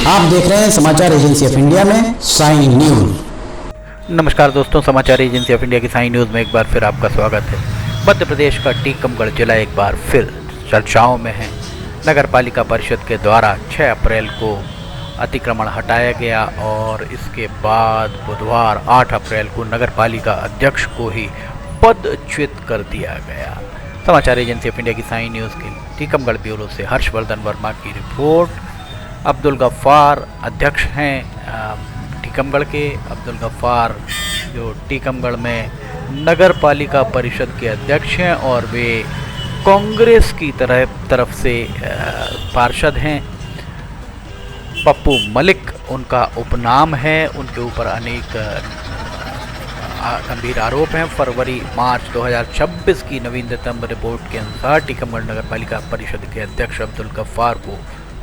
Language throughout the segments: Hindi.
आप देख रहे हैं समाचार एजेंसी ऑफ इंडिया में साइन न्यूज। नमस्कार दोस्तों, समाचार एजेंसी ऑफ इंडिया की साइन न्यूज़ में एक बार फिर आपका स्वागत है। मध्य प्रदेश का टीकमगढ़ जिला एक बार फिर चर्चाओं में है। नगर पालिका परिषद के द्वारा 6 अप्रैल को अतिक्रमण हटाया गया और इसके बाद बुधवार 8 अप्रैल को नगर पालिका अध्यक्ष को ही पदच्युत कर दिया गया। समाचार एजेंसी ऑफ इंडिया की साइन न्यूज़ के टीकमगढ़ ब्यूरो से हर्षवर्धन वर्मा की रिपोर्ट। अब्दुल गफ्फार अध्यक्ष हैं टीकमगढ़ के। अब्दुल गफ्फार जो टीकमगढ़ में नगर पालिका परिषद के अध्यक्ष हैं और वे कांग्रेस की तरफ से पार्षद हैं। पप्पू मलिक उनका उपनाम है। उनके ऊपर अनेक गंभीर आरोप हैं। फरवरी-मार्च 2026 की नवीनतम रिपोर्ट के अनुसार टीकमगढ़ नगर पालिका परिषद के अध्यक्ष अब्दुल गफ्फार को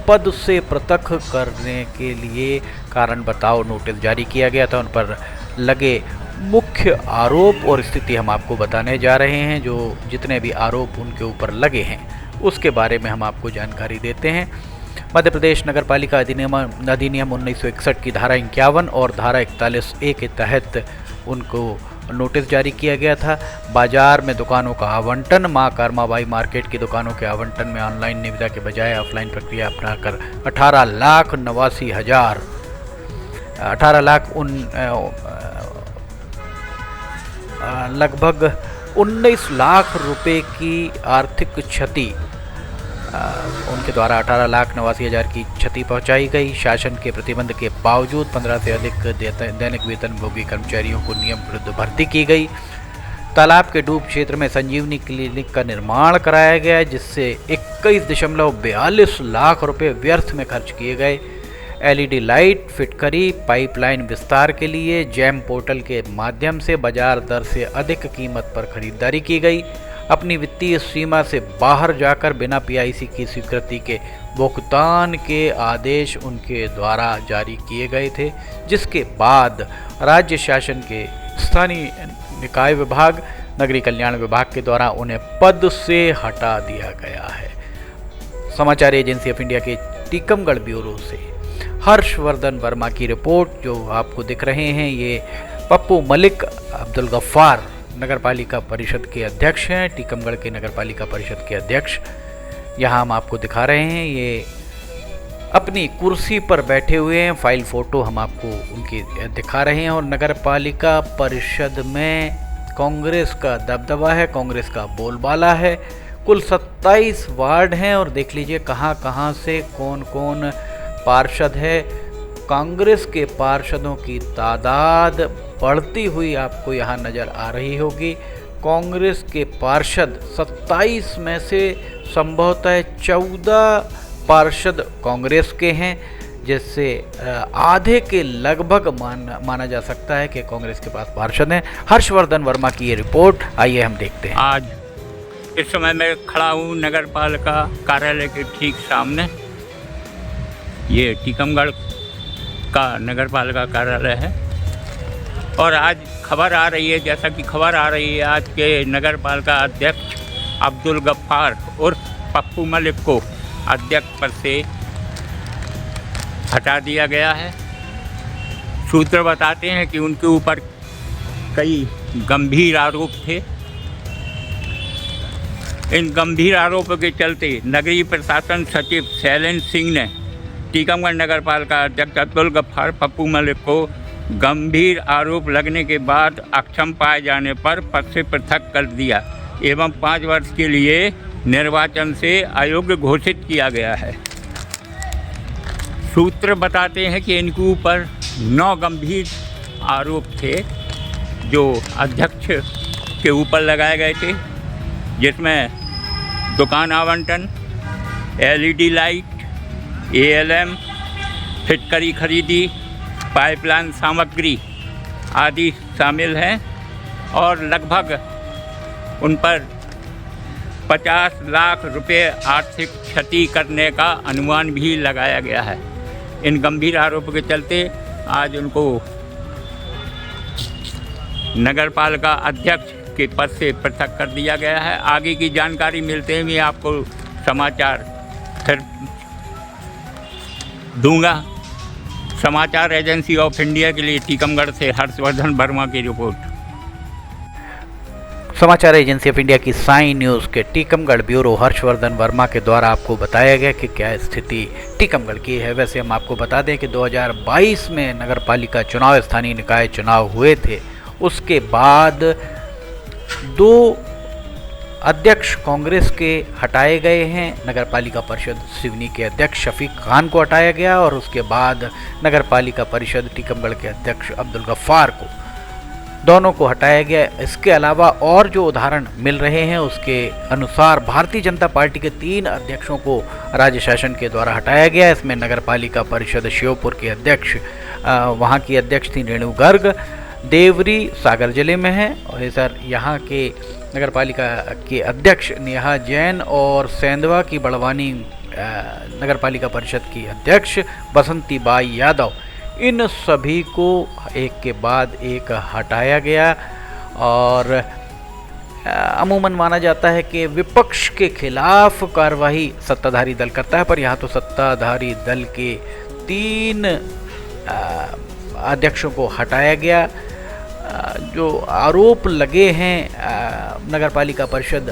पद से पृथक करने के लिए कारण बताओ नोटिस जारी किया गया था। उन पर लगे मुख्य आरोप और स्थिति हम आपको बताने जा रहे हैं। जो जितने भी आरोप उनके ऊपर लगे हैं उसके बारे में हम आपको जानकारी देते हैं। मध्य प्रदेश नगर पालिका अधिनियम 1961 की धारा 51 और धारा 41A के तहत उनको नोटिस जारी किया गया था। बाजार में दुकानों का आवंटन, मां कर्माबाई मार्केट की दुकानों के आवंटन में ऑनलाइन निविदा के बजाय ऑफलाइन प्रक्रिया अपनाकर 18 लगभग 19 लाख रुपए की आर्थिक क्षति उनके द्वारा 18,89,000 की क्षति पहुंचाई गई। शासन के प्रतिबंध के बावजूद 15 से अधिक दैनिक वेतनभोगी कर्मचारियों को नियम विरुद्ध भर्ती की गई। तालाब के डूब क्षेत्र में संजीवनी क्लिनिक का निर्माण कराया गया जिससे 21.42 लाख रुपए व्यर्थ में खर्च किए गए। LED लाइट फिट करी। पाइपलाइन विस्तार के लिए जैम पोर्टल के माध्यम से बाजार दर से अधिक कीमत पर खरीदारी की गई। अपनी वित्तीय सीमा से बाहर जाकर बिना PIC की स्वीकृति के भुगतान के आदेश उनके द्वारा जारी किए गए थे, जिसके बाद राज्य शासन के स्थानीय निकाय विभाग, नगरीय कल्याण विभाग के द्वारा उन्हें पद से हटा दिया गया है। समाचार एजेंसी ऑफ इंडिया के टीकमगढ़ ब्यूरो से हर्षवर्धन वर्मा की रिपोर्ट। जो आपको दिख रहे हैं ये पप्पू मलिक अब्दुल गफ्फार नगर पालिका परिषद के अध्यक्ष हैं। टीकमगढ़ के नगर पालिका परिषद के अध्यक्ष यहाँ हम आपको दिखा रहे हैं। ये अपनी कुर्सी पर बैठे हुए हैं। फाइल फ़ोटो हम आपको उनकी दिखा रहे हैं। और नगर पालिका परिषद में कांग्रेस का दबदबा है, कांग्रेस का बोलबाला है। कुल 27 वार्ड हैं और देख लीजिए कहाँ से कौन कौन पार्षद है। कांग्रेस के पार्षदों की तादाद बढ़ती हुई आपको यहाँ नज़र आ रही होगी। कांग्रेस के पार्षद 27 में से संभवतः 14 पार्षद कांग्रेस के हैं, जिससे आधे के लगभग माना जा सकता है कि कांग्रेस के पास पार्षद हैं। हर्षवर्धन वर्मा की ये रिपोर्ट, आइए हम देखते हैं। आज इस समय मैं खड़ा हूँ नगर पालिका कार्यालय के ठीक सामने। ये टीकमगढ़ का नगर पालिका कार्यालय है और आज खबर आ रही है, जैसा कि खबर आ रही है आज के नगर पालिका अध्यक्ष अब्दुल गफ्फार और पप्पू मलिक को अध्यक्ष पद से हटा दिया गया है। सूत्र बताते हैं कि उनके ऊपर कई गंभीर आरोप थे। इन गंभीर आरोपों के चलते नगरीय प्रशासन सचिव शैलेंद्र सिंह ने टीकमगढ़ नगर पालिका अध्यक्ष अब्दुल गफ्फार पप्पू मलिक को गंभीर आरोप लगने के बाद अक्षम पाए जाने पर पद से पृथक कर दिया एवं 5 वर्ष के लिए निर्वाचन से अयोग्य घोषित किया गया है। सूत्र बताते हैं कि इनके ऊपर 9 गंभीर आरोप थे जो अध्यक्ष के ऊपर लगाए गए थे, जिसमें दुकान आवंटन, LED लाइट, ALM, फिटकरी खरीदी, पाइपलाइन सामग्री आदि शामिल हैं और लगभग उन पर 50 लाख रुपए आर्थिक क्षति करने का अनुमान भी लगाया गया है। इन गंभीर आरोपों के चलते आज उनको नगर पालिका अध्यक्ष के पद से पृथक कर दिया गया है। आगे की जानकारी मिलते हुए आपको समाचार फिर दूंगा। समाचार एजेंसी ऑफ इंडिया के लिए टीकमगढ़ से हर्षवर्धन वर्मा की रिपोर्ट। समाचार एजेंसी ऑफ इंडिया की साई न्यूज़ के टीकमगढ़ ब्यूरो हर्षवर्धन वर्मा के द्वारा आपको बताया गया कि क्या स्थिति टीकमगढ़ की है। वैसे हम आपको बता दें कि 2022 में नगर पालिका चुनाव, स्थानीय निकाय चुनाव हुए थे। उसके बाद 2 अध्यक्ष कांग्रेस के हटाए गए हैं। नगर पालिका परिषद सिवनी के अध्यक्ष शफीक खान को हटाया गया और उसके बाद नगर पालिका परिषद टीकमगढ़ के अध्यक्ष अब्दुल गफ्फार को, दोनों को हटाया गया। इसके अलावा और जो उदाहरण मिल रहे हैं उसके अनुसार भारतीय जनता पार्टी के 3 अध्यक्षों को राज्य शासन के द्वारा हटाया गया। इसमें नगर पालिका परिषद श्योपुर के अध्यक्ष, वहाँ की अध्यक्ष थी रेणु गर्ग, देवरी सागर जिले में है, और सर यहाँ के नगर पालिका के अध्यक्ष नेहा जैन और सेंधवा की बड़वानी नगर पालिका परिषद की अध्यक्ष बसंती बाई यादव, इन सभी को एक के बाद एक हटाया गया। और अमूमन माना जाता है कि विपक्ष के खिलाफ कार्रवाई सत्ताधारी दल करता है, पर यहाँ तो सत्ताधारी दल के 3 अध्यक्षों को हटाया गया। जो आरोप लगे हैं नगर पालिका परिषद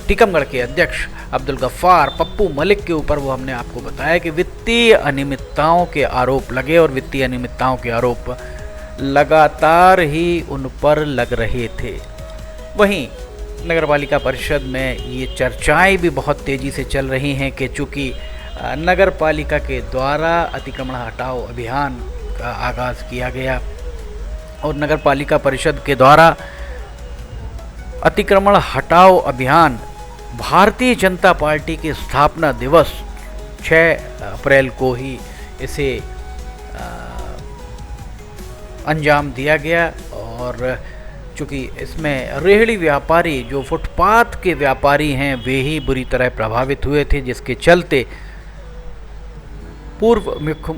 टीकमगढ़ के अध्यक्ष अब्दुल गफ्फार पप्पू मलिक के ऊपर, वो हमने आपको बताया कि वित्तीय अनियमितताओं के आरोप लगे और वित्तीय अनियमितताओं के आरोप लगातार ही उन पर लग रहे थे। वहीं नगर पालिका परिषद में ये चर्चाएं भी बहुत तेज़ी से चल रही हैं कि चूँकि नगर पालिका के द्वारा अतिक्रमण हटाओ अभियान का आगाज़ किया गया और नगर पालिका परिषद के द्वारा अतिक्रमण हटाओ अभियान भारतीय जनता पार्टी के स्थापना दिवस 6 अप्रैल को ही इसे अंजाम दिया गया। और चूँकि इसमें रेहड़ी व्यापारी, जो फुटपाथ के व्यापारी हैं, वे ही बुरी तरह प्रभावित हुए थे, जिसके चलते पूर्व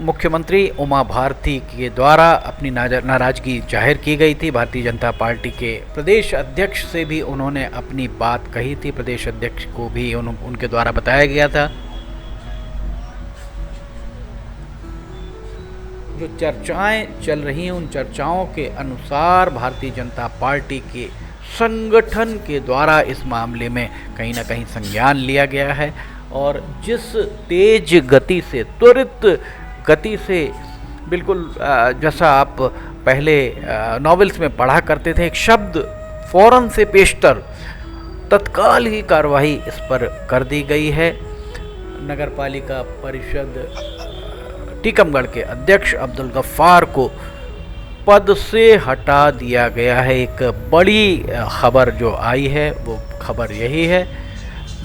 मुख्यमंत्री उमा भारती के द्वारा अपनी नाराज़गी जाहिर की गई थी। भारतीय जनता पार्टी के प्रदेश अध्यक्ष से भी उन्होंने अपनी बात कही थी। प्रदेश अध्यक्ष को भी उनके द्वारा बताया गया था। जो चर्चाएं चल रही हैं, उन चर्चाओं के अनुसार भारतीय जनता पार्टी के संगठन के द्वारा इस मामले में कहीं ना कहीं संज्ञान लिया गया है और जिस तेज गति से, त्वरित गति से, बिल्कुल जैसा आप पहले नॉवेल्स में पढ़ा करते थे, एक शब्द फौरन से पेशतर, तत्काल ही कार्रवाई इस पर कर दी गई है। नगर पालिका परिषद टीकमगढ़ के अध्यक्ष अब्दुल गफ्फार को पद से हटा दिया गया है। एक बड़ी खबर जो आई है वो खबर यही है।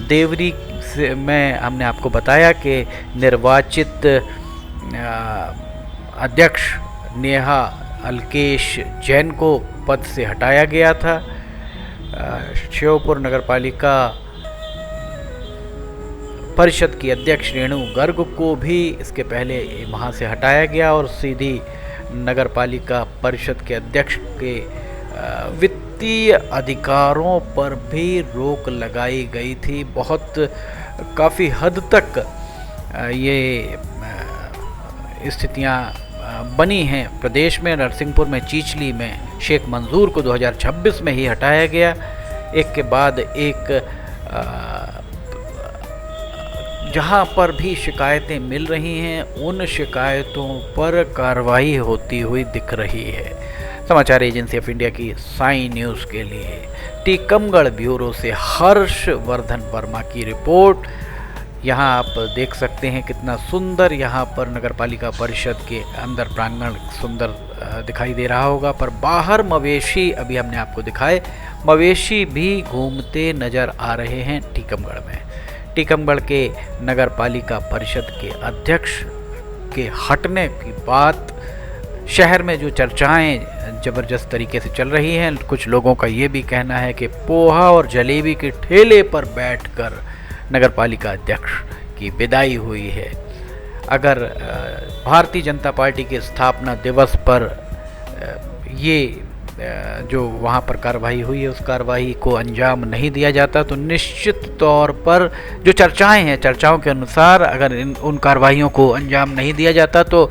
देवरी में हमने आपको बताया कि निर्वाचित अध्यक्ष नेहा अलकेश जैन को पद से हटाया गया था। श्योपुर नगर पालिका परिषद की अध्यक्ष रेणु गर्ग को भी इसके पहले वहाँ से हटाया गया और सीधी नगर पालिका परिषद के अध्यक्ष के वित्तीय अधिकारों पर भी रोक लगाई गई थी। बहुत काफ़ी हद तक ये स्थितियाँ बनी हैं प्रदेश में। नरसिंहपुर में, चीचली में शेख मंजूर को 2026 में ही हटाया गया। एक के बाद एक जहाँ पर भी शिकायतें मिल रही हैं, उन शिकायतों पर कार्रवाई होती हुई दिख रही है। समाचार एजेंसी ऑफ इंडिया की साई न्यूज़ के लिए टीकमगढ़ ब्यूरो से हर्षवर्धन वर्मा की रिपोर्ट। यहाँ आप देख सकते हैं कितना सुंदर यहाँ पर नगर पालिका परिषद के अंदर प्रांगण सुंदर दिखाई दे रहा होगा, पर बाहर मवेशी, अभी हमने आपको दिखाए, मवेशी भी घूमते नज़र आ रहे हैं टीकमगढ़ में। टीकमगढ़ के नगर पालिका परिषद के अध्यक्ष के हटने की बात, शहर में जो चर्चाएं ज़बरदस्त तरीके से चल रही हैं, कुछ लोगों का ये भी कहना है कि पोहा और जलेबी के ठेले पर बैठकर नगर पालिका अध्यक्ष की विदाई हुई है। अगर भारतीय जनता पार्टी के स्थापना दिवस पर ये जो वहाँ पर कार्रवाई हुई है, उस कार्रवाई को अंजाम नहीं दिया जाता तो निश्चित तौर पर जो चर्चाएं हैं, चर्चाओं के अनुसार अगर उन कार्रवाइयों को अंजाम नहीं दिया जाता तो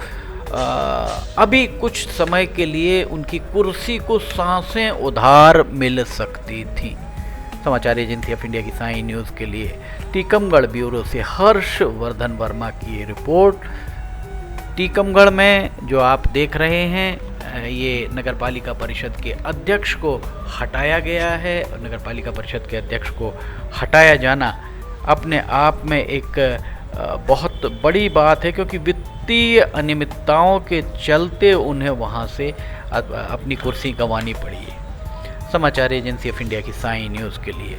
अभी कुछ समय के लिए उनकी कुर्सी को सांसें उधार मिल सकती थी। समाचार एजेंसी ऑफ इंडिया की साई न्यूज़ के लिए टीकमगढ़ ब्यूरो से हर्षवर्धन वर्मा की ये रिपोर्ट। टीकमगढ़ में जो आप देख रहे हैं, ये नगरपालिका परिषद के अध्यक्ष को हटाया गया है और नगरपालिका परिषद के अध्यक्ष को हटाया जाना अपने आप में एक बहुत बड़ी बात है, क्योंकि वित्तीय अनियमितताओं के चलते उन्हें वहां से अपनी कुर्सी गंवानी पड़ी है। समाचार एजेंसी ऑफ इंडिया की साई न्यूज़ के लिए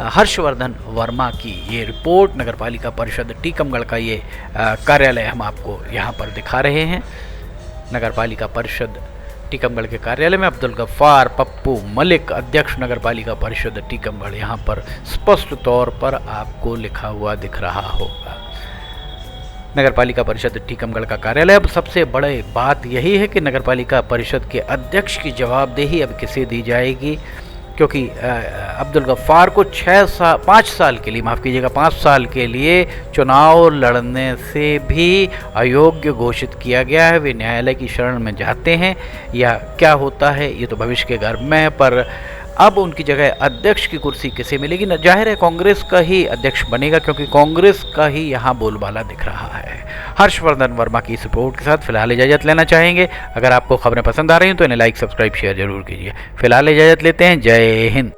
हर्षवर्धन वर्मा की ये रिपोर्ट। नगरपालिका परिषद टीकमगढ़ का ये कार्यालय हम आपको यहाँ पर दिखा रहे हैं। नगरपालिका परिषद टीकमगढ़ के कार्यालय में अब्दुल गफ्फार पप्पू मलिक, अध्यक्ष नगरपालिका परिषद टीकमगढ़, यहाँ पर स्पष्ट तौर पर आपको लिखा हुआ दिख रहा होगा। नगरपालिका परिषद टीकमगढ़ का कार्यालय। अब सबसे बड़ी बात यही है कि नगरपालिका परिषद के अध्यक्ष की जवाबदेही अब किसे दी जाएगी, क्योंकि अब्दुल गफ्फार को 5 साल के लिए, माफ़ कीजिएगा 5 साल के लिए चुनाव लड़ने से भी अयोग्य घोषित किया गया है। वे न्यायालय की शरण में जाते हैं या क्या होता है ये तो भविष्य के गर्भ में है, पर अब उनकी जगह अध्यक्ष की कुर्सी किसे मिलेगी? न जाहिर है कांग्रेस का ही अध्यक्ष बनेगा, क्योंकि कांग्रेस का ही यहाँ बोलबाला दिख रहा है। हर्षवर्धन वर्मा की इस रिपोर्ट के साथ फिलहाल इजाज़त लेना चाहेंगे। अगर आपको खबरें पसंद आ रही हैं तो इन्हें लाइक, सब्सक्राइब, शेयर जरूर कीजिए। फिलहाल इजाज़त लेते हैं। जय हिंद।